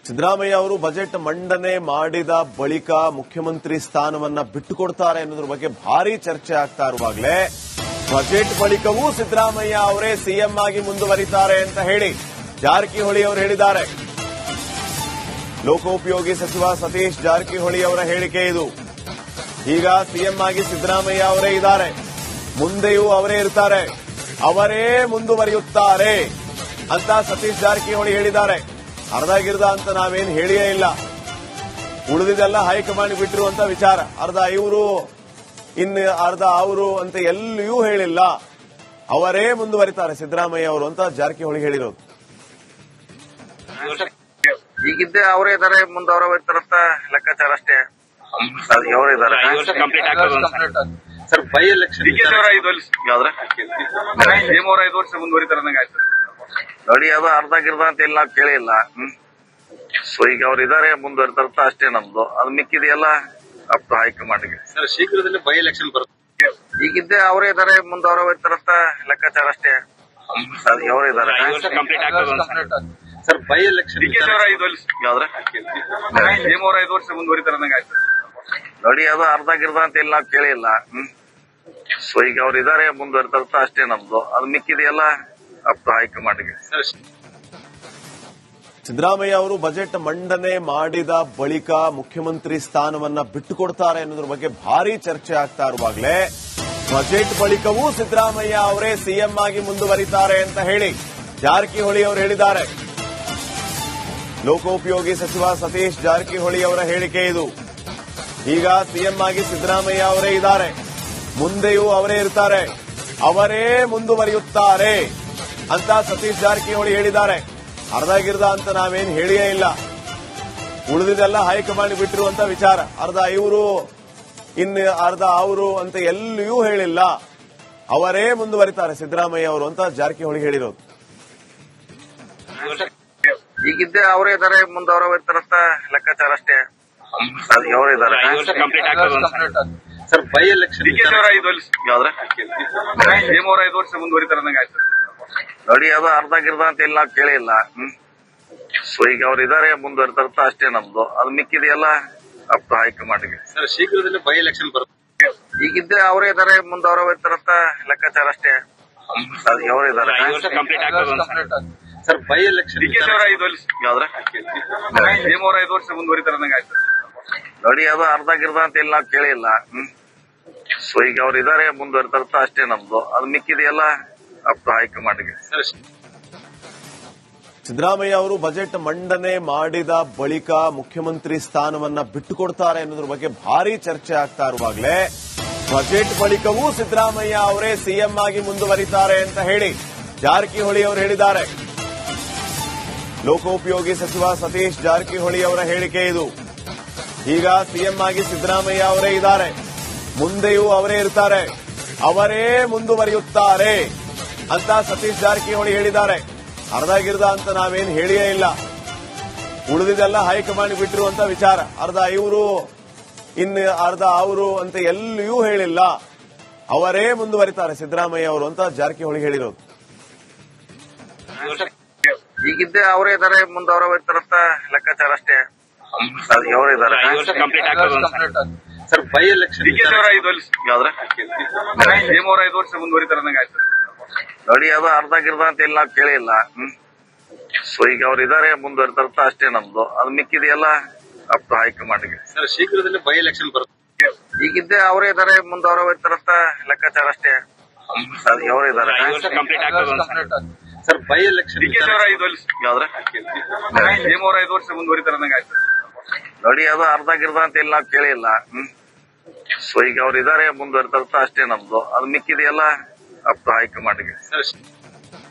ಸಿದ್ದರಾಮಯ್ಯ ಅವರು ಬಜೆಟ್ ಮಂಡನೆ ಮಾಡಿದ ಬಳಿಕ ಮುಖ್ಯಮಂತ್ರಿ ಸ್ಥಾನವನ್ನ ಬಿಟ್ಟುಕೊಡ್ತಾರೆ ಅನ್ನೋದ್ರ ಬಗ್ಗೆ ಭಾರಿ ಚರ್ಚೆ ಆಗ್ತಾ ಇರುವಾಗಲೇ ಬಜೆಟ್ ಬಳಿಕವೂ ಸಿದ್ದರಾಮಯ್ಯ ಅವರೇ ಸಿಎಂ ಆಗಿ ಮುಂದುವರಿತಾರೆ ಅಂತ ಹೇಳಿ ಜಾರಕಿಹೊಳಿ ಅವರು ಹೇಳಿದ್ದಾರೆ. ಲೋಕೋಪಯೋಗಿ ಸಚಿವ ಸತೀಶ್ ಜಾರಕಿಹೊಳಿ ಅವರ ಹೇಳಿಕೆ ಇದು. ಈಗ ಸಿಎಂ ಆಗಿ ಸಿದ್ದರಾಮಯ್ಯ ಅವರೇ ಇದ್ದಾರೆ, ಮುಂದೆಯೂ ಅವರೇ ಇರ್ತಾರೆ, ಅವರೇ ಮುಂದುವರಿಯುತ್ತಾರೆ ಅಂತ ಸತೀಶ್ ಜಾರಕಿಹೊಳಿ ಹೇಳಿದ್ದಾರೆ. ಅರ್ಧಗಿರ್ದ ಅಂತ ನಾವೇನು ಹೇಳಿಯೇ ಇಲ್ಲ, ಉಳಿದಿದ್ದೆಲ್ಲ ಹೈಕಮಾಂಡ್ ಬಿಟ್ಟಿರು ಅಂತ ವಿಚಾರ. ಅರ್ಧ ಇವರು ಇನ್ನು ಅರ್ಧ ಅವರು ಅಂತ ಎಲ್ಲಿಯೂ ಹೇಳಿಲ್ಲ, ಅವರೇ ಮುಂದುವರಿತಾರೆ ಸಿದ್ದರಾಮಯ್ಯ ಅವರು ಅಂತ ಜಾರಕಿಹೊಳಿ ಹೇಳಿರೋದು. ಈಗಿದ್ದೆ ಅವರೇ ಇದಾರೆ, ಮುಂದೆ ಅವರೇ ಹೋಗ್ತಾರಂತ ಲೆಕ್ಕಾಚಾರ ಅಷ್ಟೇ. ಅವರೇ ಇದಾರೆ ಸರ್. ಬೈ ಎಲೆಕ್ಷನ್ 5 ವರ್ಷ ಮುಂದುವರಿತಾರೆ ಆಯ್ತು ನೋಡಿ. ಅದು ಅರ್ಧಗಿರ್ದ ಅಂತ ಎಲ್ಲ ಕೇಳಿಲ್ಲ. ಸೊ ಈಗ ಅವ್ರು ಇದಾರೆ, ಮುಂದುವರಿತಾರಂತ ಅಷ್ಟೇ ನಮ್ದು. ಅದು ಮಿಕ್ಕಿದೆಯಲ್ಲ ಅಪ್ ಟು ಹೈಕಮಾಂಡ್ಗೆ. ಸರ್, ಶೀಘ್ರದಲ್ಲೇ ಬೈ ಎಲೆಕ್ಷನ್ ಬರುತ್ತೆ. ಈಗಿದ್ದೆ ಅವರೇ ಇದಾರೆ, ಮುಂದೆ ಅವರೇ ಹೋಗ್ತಾರಂತ ಲೆಕ್ಕಾಚಾರ ಅಷ್ಟೇ. ಅವರೇ ಇದಾರೆ ಸರ್. ಬೈ ಎಲೆಕ್ಷನ್ 5 ವರ್ಷ ಮುಂದುವರಿತಾರೆ ಆಯ್ತು ನೋಡಿ. ಅದು ಅರ್ಧಗಿರ್ದ ಅಂತ ಎಲ್ಲ ಕೇಳಿಲ್ಲ. ಸೊ ಈಗ ಅವ್ರು ಇದಾರೆ, ಮುಂದುವರಿತಾರಂತ ಅಷ್ಟೇ ನಮ್ದು. ಅದು ಮಿಕ್ಕಿದೆಯಲ್ಲ ಅಪ್ ಟು ಹೈಕಮಾಂಡ್ಗೆ. ಸಿದ್ದರಾಮಯ್ಯ ಅವರು ಬಜೆಟ್ ಮಂಡನೆ ಮಾಡಿದ ಬಳಿಕ ಮುಖ್ಯಮಂತ್ರಿ ಸ್ಥಾನವನ್ನ ಬಿಟ್ಟುಕೊಡ್ತಾರೆ ಅನ್ನೋದ್ರ ಬಗ್ಗೆ ಭಾರಿ ಚರ್ಚೆ ಆಗ್ತಾ ಇರುವಾಗಲೇ ಬಜೆಟ್ ಬಳಿಕವೂ ಸಿದ್ದರಾಮಯ್ಯ ಅವರೇ ಸಿಎಂ ಆಗಿ ಮುಂದುವರಿತಾರೆ ಅಂತ ಹೇಳಿ ಜಾರಕಿಹೊಳಿ ಅವರು ಹೇಳಿದ್ದಾರೆ. ಲೋಕೋಪಯೋಗಿ ಸಚಿವ ಸತೀಶ್ ಜಾರಕಿಹೊಳಿ ಅವರ ಹೇಳಿಕೆ ಇದು. ಈಗ ಸಿಎಂ ಆಗಿ ಸಿದ್ದರಾಮಯ್ಯ ಅವರೇ ಇದ್ದಾರೆ, ಮುಂದೆಯೂ ಅವರೇ ಇರ್ತಾರೆ, ಅವರೇ ಮುಂದುವರಿಯುತ್ತಾರೆ ಅಂತ ಸತೀಶ್ ಜಾರಕಿಹೊಳಿ ಹೇಳಿದ್ದಾರೆ. ಅರ್ಧಗಿರ್ದ ಅಂತ ನಾವೇನು ಹೇಳಿಯೇ ಇಲ್ಲ, ಉಳಿದಿದ್ದೆಲ್ಲ ಹೈಕಮಾಂಡ್ ಬಿಟ್ಟಿರು ಅಂತ ವಿಚಾರ. ಅರ್ಧ ಇವರು ಇನ್ನು ಅರ್ಧ ಅವರು ಅಂತ ಎಲ್ಲಿಯೂ ಹೇಳಿಲ್ಲ, ಅವರೇ ಮುಂದುವರಿತಾರೆ ಸಿದ್ದರಾಮಯ್ಯ ಅವರು ಅಂತ ಜಾರಕಿಹೊಳಿ ಹೇಳಿರೋದು. ಈಗಿದ್ದೆ ಅವರೇ ಇದಾರೆ, ಮುಂದೆ ಅವರೇ ಹೋಗ್ತಾರಂತ ಲೆಕ್ಕಾಚಾರ ಅಷ್ಟೇ. ಅವರೇ ಇದಾರೆ ಸರ್. ಬೈ ಎಲೆಕ್ಷನ್ 5 ವರ್ಷ ಮುಂದುವರಿತಾರೆ ಆಯ್ತು ನೋಡಿ. ಅದು ಅರ್ಧಗಿರ್ದ ಅಂತ ಎಲ್ಲ ಕೇಳಿಲ್ಲ. ಸೊ ಈಗ ಅವ್ರು ಇದಾರೆ, ಮುಂದುವರಿತಾರಂತ ಅಷ್ಟೇ ನಮ್ದು. ಅದು ಮಿಕ್ಕಿದೆಯಲ್ಲ ಅಪ್ ಟು ಹೈಕಮಾಂಡ್ಗೆ. ಸರ್, ಶೀಘ್ರದಲ್ಲೇ ಬೈ ಎಲೆಕ್ಷನ್ ಬರುತ್ತೆ. ಈಗಿದ್ದೆ ಅವರೇ ಇದಾರೆ, ಮುಂದೆ ಅವರೇ ಹೋಗ್ತಾರಂತ ಲೆಕ್ಕಾಚಾರ ಅಷ್ಟೇ. ಅವರೇ ಇದಾರೆ ಸರ್. ಬೈ ಎಲೆಕ್ಷನ್ 5 ವರ್ಷ ಮುಂದುವರಿತಾರೆ ಆಯ್ತು ನೋಡಿ. ಅದು ಅರ್ಧಗಿರ್ದ ಅಂತ ಎಲ್ಲ ಕೇಳಿಲ್ಲ. ಸೊ ಈಗ ಅವ್ರು ಇದಾರೆ, ಮುಂದುವರಿತಾರಂತ ಅಷ್ಟೇ ನಮ್ದು. ಅದು ಮಿಕ್ಕಿದೆಯಲ್ಲ ಅಪ್ ಟು ಹೈಕಮಾಂಡ್ಗೆ. ಸಿದ್ದರಾಮಯ್ಯ ಅವರು ಬಜೆಟ್ ಮಂಡನೆ ಮಾಡಿದ ಬಳಿಕ ಮುಖ್ಯಮಂತ್ರಿ ಸ್ಥಾನವನ್ನ ಬಿಟ್ಟುಕೊಡ್ತಾರೆ ಅನ್ನೋದ್ರ ಬಗ್ಗೆ ಭಾರಿ ಚರ್ಚೆ ಆಗ್ತಾ ಇರುವಾಗಲೇ ಬಜೆಟ್ ಬಳಿಕವೂ ಸಿದ್ದರಾಮಯ್ಯ ಅವರೇ ಸಿಎಂ ಆಗಿ ಮುಂದುವರಿತಾರೆ ಅಂತ ಹೇಳಿ ಜಾರಕಿಹೊಳಿ ಅವರು ಹೇಳಿದ್ದಾರೆ. ಲೋಕೋಪಯೋಗಿ ಸಚಿವ ಸತೀಶ್ ಜಾರಕಿಹೊಳಿ ಅವರ ಹೇಳಿಕೆ ಇದು. ಈಗ ಸಿಎಂ ಆಗಿ ಸಿದ್ದರಾಮಯ್ಯ ಅವರೇ ಇದ್ದಾರೆ, ಮುಂದೆಯೂ ಅವರೇ ಇರ್ತಾರೆ, ಅವರೇ ಮುಂದುವರಿಯುತ್ತಾರೆ ಅಂತ ಸತೀಶ್ ಜಾರಕಿಹೊಳಿ ಹೇಳಿದ್ದಾರೆ. ಅರ್ಧಗಿರ್ದ ಅಂತ ನಾವೇನು ಹೇಳಿಯೇ ಇಲ್ಲ, ಉಳಿದಿದ್ದೆಲ್ಲ ಹೈಕಮಾಂಡ್ ಬಿಟ್ಟಿರು ಅಂತ ವಿಚಾರ. ಅರ್ಧ ಇವರು ಇನ್ನು ಅರ್ಧ ಅವರು ಅಂತ ಎಲ್ಲಿಯೂ ಹೇಳಿಲ್ಲ, ಅವರೇ ಮುಂದುವರಿತಾರೆ ಸಿದ್ದರಾಮಯ್ಯ ಅವರು ಅಂತ ಜಾರಕಿಹೊಳಿ ಹೇಳಿರೋದು. ಈಗಿದ್ದೆ ಅವರೇ ಇದಾರೆ, ಮುಂದೆ ಅವರೇ ಹೋಗ್ತಾರಂತ ಲೆಕ್ಕಾಚಾರ ಅಷ್ಟೇ. ಅವರೇ ಇದಾರೆ ಸರ್. ಬೈ ಎಲೆಕ್ಷನ್ 5 ವರ್ಷ ಮುಂದುವರಿತಾರೆ ಆಯ್ತು ನೋಡಿ. ಅದು ಅರ್ಧಗಿರ್ದ ಅಂತ ಎಲ್ಲ ಕೇಳಿಲ್ಲ. ಸೊ ಈಗ ಅವ್ರು ಇದಾರೆ, ಮುಂದುವರಿತಾರಂತ ಅಷ್ಟೇ ನಮ್ದು. ಅದು ಮಿಕ್ಕಿದೆಯಲ್ಲ ಅಪ್ ಟು ಹೈಕಮಾಂಡ್ಗೆ. ಸರ್, ಶೀಘ್ರದಲ್ಲೇ ಬೈ ಎಲೆಕ್ಷನ್ ಬರುತ್ತೆ. ಈಗಿದ್ದೆ ಅವರೇ ಇದಾರೆ, ಮುಂದೆ ಅವರೇ ಹೋಗ್ತಾರಂತ ಲೆಕ್ಕಾಚಾರ ಅಷ್ಟೇ. ಅವರೇ ಇದಾರೆ ಸರ್. ಬೈ ಎಲೆಕ್ಷನ್ 5 ವರ್ಷ ಮುಂದುವರಿತಾರೆ ಆಯ್ತು ನೋಡಿ. ಅದು ಅರ್ಧಗಿರ್ದ ಅಂತ ಎಲ್ಲ ಕೇಳಿಲ್ಲ. ಸೊ ಈಗ ಅವ್ರು ಇದಾರೆ, ಮುಂದುವರಿತಾರಂತ ಅಷ್ಟೇ ನಮ್ದು. ಅದು ಮಿಕ್ಕಿದೆಯಲ್ಲ ಅಪ್ ಟು ಹೈಕಮಾಂಡ್ಗೆ.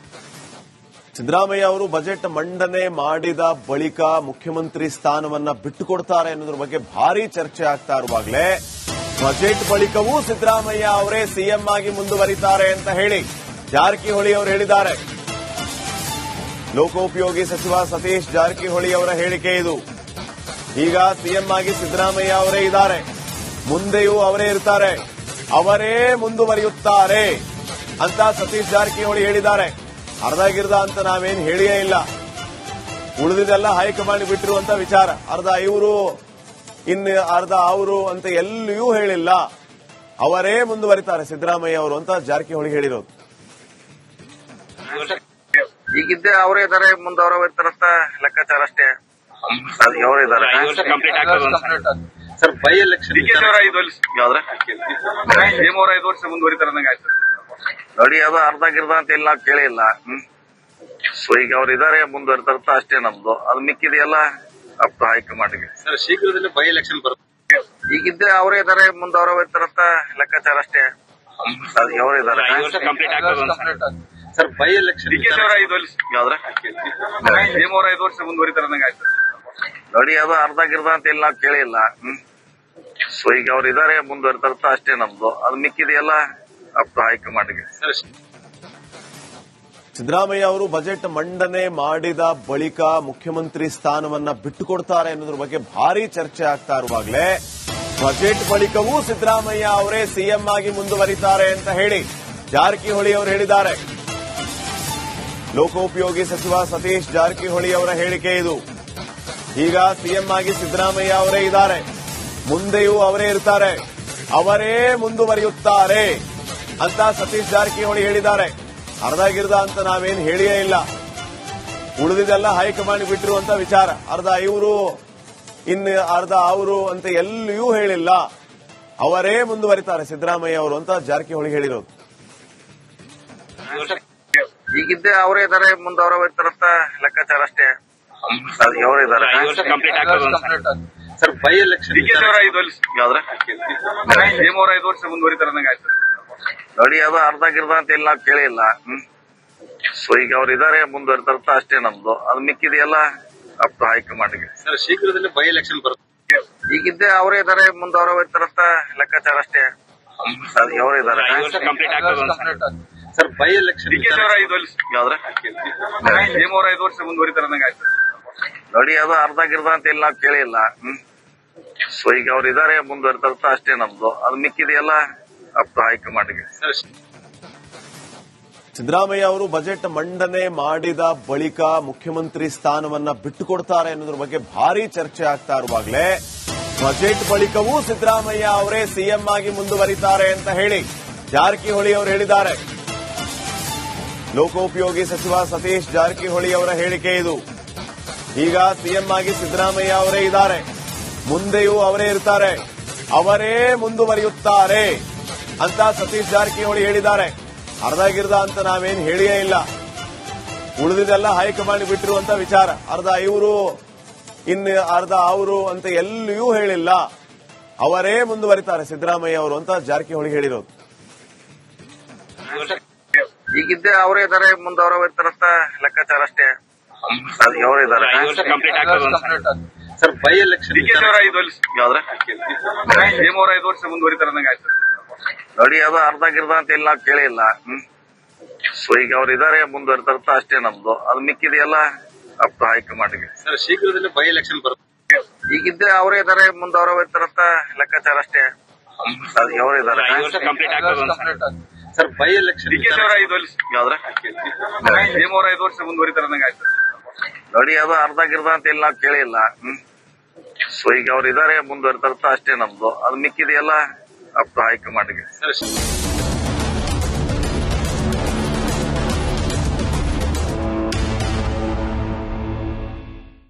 ಸಿದ್ದರಾಮಯ್ಯ ಅವರು ಬಜೆಟ್ ಮಂಡನೆ ಮಾಡಿದ ಬಳಿಕ ಮುಖ್ಯಮಂತ್ರಿ ಸ್ಥಾನವನ್ನ ಬಿಟ್ಟುಕೊಡ್ತಾರೆ ಅನ್ನೋದ್ರ ಬಗ್ಗೆ ಭಾರಿ ಚರ್ಚೆ ಆಗ್ತಾ ಇರುವಾಗಲೇ ಬಜೆಟ್ ಬಳಿಕವೂ ಸಿದ್ದರಾಮಯ್ಯ ಅವರೇ ಸಿಎಂ ಆಗಿ ಮುಂದುವರಿತಾರೆ ಅಂತ ಹೇಳಿ ಜಾರಕಿಹೊಳಿ ಅವರು ಹೇಳಿದ್ದಾರೆ. ಲೋಕೋಪಯೋಗಿ ಸಚಿವ ಸತೀಶ್ ಜಾರಕಿಹೊಳಿ ಅವರ ಹೇಳಿಕೆ ಇದು. ಈಗ ಸಿಎಂ ಆಗಿ ಸಿದ್ದರಾಮಯ್ಯ ಅವರೇ ಇದ್ದಾರೆ, ಮುಂದೆಯೂ ಅವರೇ ಇರ್ತಾರೆ, ಅವರೇ ಮುಂದುವರಿಯುತ್ತಾರೆ ಅಂತ ಸತೀಶ್ ಜಾರಕಿಹೊಳಿ ಹೇಳಿದ್ದಾರೆ. ಅರ್ಧಗಿರ್ದ ಅಂತ ನಾವೇನು ಹೇಳಿಯೇ ಇಲ್ಲ, ಉಳಿದಿದೆಲ್ಲ ಹೈಕಮಾಂಡ್ ಬಿಟ್ಟಿರುವಂತ ವಿಚಾರ. ಅರ್ಧ ಇವರು ಇನ್ನು ಅರ್ಧ ಅವರು ಅಂತ ಎಲ್ಲಿಯೂ ಹೇಳಿಲ್ಲ. ಅವರೇ ಮುಂದುವರಿತಾರೆ ಸಿದ್ದರಾಮಯ್ಯ ಅವರು ಅಂತ ಜಾರಕಿಹೊಳಿ ಹೇಳಿರೋದು. ಈಗಿದ್ದೆ ಅವರೇ ಇದಾರೆ, ಮುಂದೆ ಅವರೇ ಇರ್ತಾರಂತ ಲೆಕ್ಕಾಚಾರ ಅಷ್ಟೇ. ಅದಕ್ಕೆ ಅವರೇ ಇದಾರೆ ಸರ್. ಬೈ ಎಲೆಕ್ಷನ್ ಯಾವ್ದ್ರೆ 5 ವರ್ಷ ಮುಂದುವರಿತಾರೆ ನೋಡಿ. ಅದು ಅರ್ಧ ಗಿರ್ದ ಅಂತ ಎಲ್ಲ ಕೇಳಿಲ್ಲ. ಸೊ ಈಗ ಅವ್ರು ಇದಾರೆ, ಮುಂದುವರಿತಾರಂತ ಅಷ್ಟೇ ನಮ್ದು. ಅದು ಮಿಕ್ಕಿದೆಯಲ್ಲ ಅಪ್ ಟು ಹೈಕಮಾಂಡ್ಗೆ. ಸರ್, ಶೀಘ್ರದಲ್ಲೇ ಬೈ ಎಲೆಕ್ಷನ್ ಬರುತ್ತೆ. ಈಗಿದ್ದೆ ಅವರೇ ಇದಾರೆ, ಮುಂದೆ ಅವರೇ ಇರ್ತಾರಂತ ಲೆಕ್ಕಾಚಾರ ಅಷ್ಟೇ. ಅದಕ್ಕೆ ಅವರೇ ಇದಾರೆ ಸರ್. ಬೈ ಎಲೆಕ್ಷನ್ ಯಾವ್ದ್ರೆ 5 ವರ್ಷ ಮುಂದುವರಿತಾರೆ ನೋಡಿ. ಅದು ಅರ್ಧ ಗಿರ್ದ ಅಂತ ಎಲ್ಲ ಕೇಳಿಲ್ಲ. ಸೊ ಈಗ ಅವ್ರು ಇದಾರೆ, ಮುಂದುವರಿತಾರಂತ ಅಷ್ಟೇ ನಮ್ದು. ಅದು ಮಿಕ್ಕಿದೆಯಲ್ಲ ಅಪ್ ಟು ಹೈಕಮಾಂಡ್ಗೆ. ಸಿದ್ದರಾಮಯ್ಯ ಅವರು ಬಜೆಟ್ ಮಂಡನೆ ಮಾಡಿದ ಬಳಿಕ ಮುಖ್ಯಮಂತ್ರಿ ಸ್ಥಾನವನ್ನ ಬಿಟ್ಟುಕೊಡ್ತಾರೆ ಅನ್ನೋದ್ರ ಬಗ್ಗೆ ಭಾರಿ ಚರ್ಚೆ ಆಗ್ತಾ ಇರುವಾಗಲೇ ಬಜೆಟ್ ಬಳಿಕವೂ ಸಿದ್ದರಾಮಯ್ಯ ಅವರೇ ಸಿಎಂ ಆಗಿ ಮುಂದುವರಿತಾರೆ ಅಂತ ಹೇಳಿ ಜಾರಕಿಹೊಳಿ ಅವರು ಹೇಳಿದ್ದಾರೆ. ಲೋಕೋಪಯೋಗಿ ಸಚಿವ ಸತೀಶ್ ಜಾರಕಿಹೊಳಿ ಅವರ ಹೇಳಿಕೆ ಇದು. ಈಗ ಸಿಎಂ ಆಗಿ ಸಿದ್ದರಾಮಯ್ಯ ಅವರೇ ಇದ್ದಾರೆ, ಮುಂದೆಯೂ ಅವರೇ ಇರ್ತಾರೆ, ಅವರೇ ಮುಂದುವರಿಯುತ್ತಾರೆ ಅಂತ ಸತೀಶ್ ಜಾರಕಿಹೊಳಿ ಹೇಳಿದ್ದಾರೆ. ಅರ್ಧ ಗಿರ್ದ ಅಂತ ನಾವೇನು ಹೇಳಿಯೇ ಇಲ್ಲ. ಉಳಿದಿದೆಲ್ಲ ಹೈಕಮಾಂಡ್ ಬಿಟ್ಟಿರುವಂತ ವಿಚಾರ. ಅರ್ಧ ಇವರು ಇನ್ನು ಅರ್ಧ ಅವರು ಅಂತ ಎಲ್ಲಿಯೂ ಹೇಳಿಲ್ಲ. ಅವರೇ ಮುಂದುವರಿತಾರೆ ಸಿದ್ದರಾಮಯ್ಯ ಅವರು ಅಂತ ಜಾರಕಿಹೊಳಿ ಹೇಳಿರೋದು. ಈಗಿದ್ದೆ ಅವರೇ ಇದಾರೆ, ಮುಂದೆ ಅವರೇ ಇರ್ತಾರಂತ ಲೆಕ್ಕಾಚಾರ ಅಷ್ಟೇ. ಅದಕ್ಕೆ ಅವರೇ ಇದಾರೆ ಸರ್. ಬೈ ಎಲೆಕ್ಷನ್ ಯಾವ್ದ್ರೆ 5 ವರ್ಷ ಮುಂದುವರಿತಾರೆ ನೋಡಿ. ಅದು ಅರ್ಧ ಗಿರ್ದ ಅಂತ ಎಲ್ಲ ಕೇಳಿಲ್ಲ. ಸೊ ಈಗ ಅವ್ರು ಇದಾರೆ, ಮುಂದುವರಿತಾರಂತ ಅಷ್ಟೇ ನಮ್ದು. ಅದು ಮಿಕ್ಕಿದೆಯಲ್ಲ ಅಪ್ ಟು ಹೈಕಮಾಂಡ್ಗೆ. ಸರ್, ಶೀಘ್ರದಲ್ಲೇ ಬೈ ಎಲೆಕ್ಷನ್ ಬರುತ್ತೆ. ಈಗಿದ್ದೆ ಅವರೇ ಇದಾರೆ, ಮುಂದೆ ಅವರೇ ಇರ್ತಾರಂತ ಲೆಕ್ಕಾಚಾರ ಅಷ್ಟೇ. ಅದಕ್ಕೆ ಅವರೇ ಇದಾರೆ ಸರ್. ಬೈ ಎಲೆಕ್ಷನ್ ಯಾವ್ದ್ರೆ 5 ವರ್ಷ ಮುಂದುವರಿತಾರೆ ನೋಡಿ. ಅದು ಅರ್ಧ ಗಿರ್ದ ಅಂತ ಎಲ್ಲ ಕೇಳಿಲ್ಲ. ಸೊ ಈಗ ಅವ್ರು ಇದಾರೆ, ಮುಂದುವರಿತಾರಂತ ಅಷ್ಟೇ ನಮ್ದು. ಅದು ಮಿಕ್ಕಿದೆಯಲ್ಲ ಅಪ್ ಟು ಹೈಕಮಾಂಡ್ಗೆ. ಸಿದ್ದರಾಮಯ್ಯ ಅವರು ಬಜೆಟ್ ಮಂಡನೆ ಮಾಡಿದ ಬಳಿಕ ಮುಖ್ಯಮಂತ್ರಿ ಸ್ಥಾನವನ್ನ ಬಿಟ್ಟುಕೊಡ್ತಾರೆ ಅನ್ನೋದ್ರ ಬಗ್ಗೆ ಭಾರಿ ಚರ್ಚೆ ಆಗ್ತಾ ಇರುವಾಗಲೇ ಬಜೆಟ್ ಬಳಿಕವೂ ಸಿದ್ದರಾಮಯ್ಯ ಅವರೇ ಸಿಎಂ ಆಗಿ ಮುಂದುವರಿತಾರೆ ಅಂತ ಹೇಳಿ ಜಾರಕಿಹೊಳಿ ಅವರು ಹೇಳಿದ್ದಾರೆ. ಲೋಕೋಪಯೋಗಿ ಸಚಿವ ಸತೀಶ್ ಜಾರಕಿಹೊಳಿ ಅವರ ಹೇಳಿಕೆ ಇದು. ಈಗ ಸಿಎಂ ಆಗಿ ಸಿದ್ದರಾಮಯ್ಯ ಅವರೇ ಇದ್ದಾರೆ, ಮುಂದೆಯೂ ಅವರೇ ಇರ್ತಾರೆ, ಅವರೇ ಮುಂದುವರಿಯುತ್ತಾರೆ ಅಂತ ಸತೀಶ್ ಜಾರಕಿಹೊಳಿ ಹೇಳಿದ್ದಾರೆ. ಅರ್ಧ ಗಿರ್ದ ಅಂತ ನಾವೇನು ಹೇಳಿಯೇ ಇಲ್ಲ. ಉಳಿದಿದೆಲ್ಲ ಹೈಕಮಾಂಡ್ ಬಿಟ್ಟಿರುವಂತ ವಿಚಾರ. ಅರ್ಧ ಇವರು ಇನ್ನು ಅರ್ಧ ಅವರು ಅಂತ ಎಲ್ಲಿಯೂ ಹೇಳಿಲ್ಲ. ಅವರೇ ಮುಂದುವರಿತಾರೆ ಸಿದ್ದರಾಮಯ್ಯ ಅವರು ಅಂತ ಜಾರಕಿಹೊಳಿ ಹೇಳಿರೋದು. ಈಗಿದ್ದೆ ಅವರೇ ಇದಾರೆ, ಮುಂದೆ ಅವರೇ ಇರ್ತಾರಂತ ಲೆಕ್ಕಾಚಾರ ಅಷ್ಟೇ. ಅದಕ್ಕೆ ಅವರೇ ಇದಾರೆ ಸರ್. ಬೈ ಎಲೆಕ್ಷನ್ ಯಾವ್ದ್ರೆ 5 ವರ್ಷ ಮುಂದುವರಿತಾರೆ ನೋಡಿ. ಅದು ಅರ್ಧ ಗಿರ್ದ ಅಂತ ಎಲ್ಲ ಕೇಳಿಲ್ಲ. ಸೊ ಈಗ ಅವ್ರು ಇದಾರೆ, ಮುಂದುವರಿತಾರಂತ ಅಷ್ಟೇ ನಮ್ದು. ಅದು ಮಿಕ್ಕಿದೆಯಲ್ಲ ಅಪ್ ಟು ಹೈಕಮಾಂಡ್ಗೆ. ಸರ್, ಶೀಘ್ರದಲ್ಲೇ ಬೈ ಎಲೆಕ್ಷನ್ ಬರುತ್ತೆ. ಈಗಿದ್ದೆ ಅವರೇ ಇದಾರೆ, ಮುಂದೆ ಅವರೇ ಇರ್ತಾರಂತ ಲೆಕ್ಕಾಚಾರ ಅಷ್ಟೇ. ಅದಕ್ಕೆ ಅವರೇ ಇದಾರೆ ಸರ್. ಬೈ ಎಲೆಕ್ಷನ್ ಯಾವ್ದ್ರೆ 5 ವರ್ಷ ಮುಂದುವರಿತಾರೆ ನೋಡಿ. ಅದು ಅರ್ಧ ಗಿರ್ದ ಅಂತ ಎಲ್ಲ ಕೇಳಿಲ್ಲ. ಸೊ ಈಗ ಅವ್ರು ಇದಾರೆ, ಮುಂದುವರಿತಾರಂತ ಅಷ್ಟೇ ನಮ್ದು. ಅದು ಮಿಕ್ಕಿದೆಯಲ್ಲ ಅಪ್ ಟು ಹೈಕಮಾಂಡ್ಗೆ.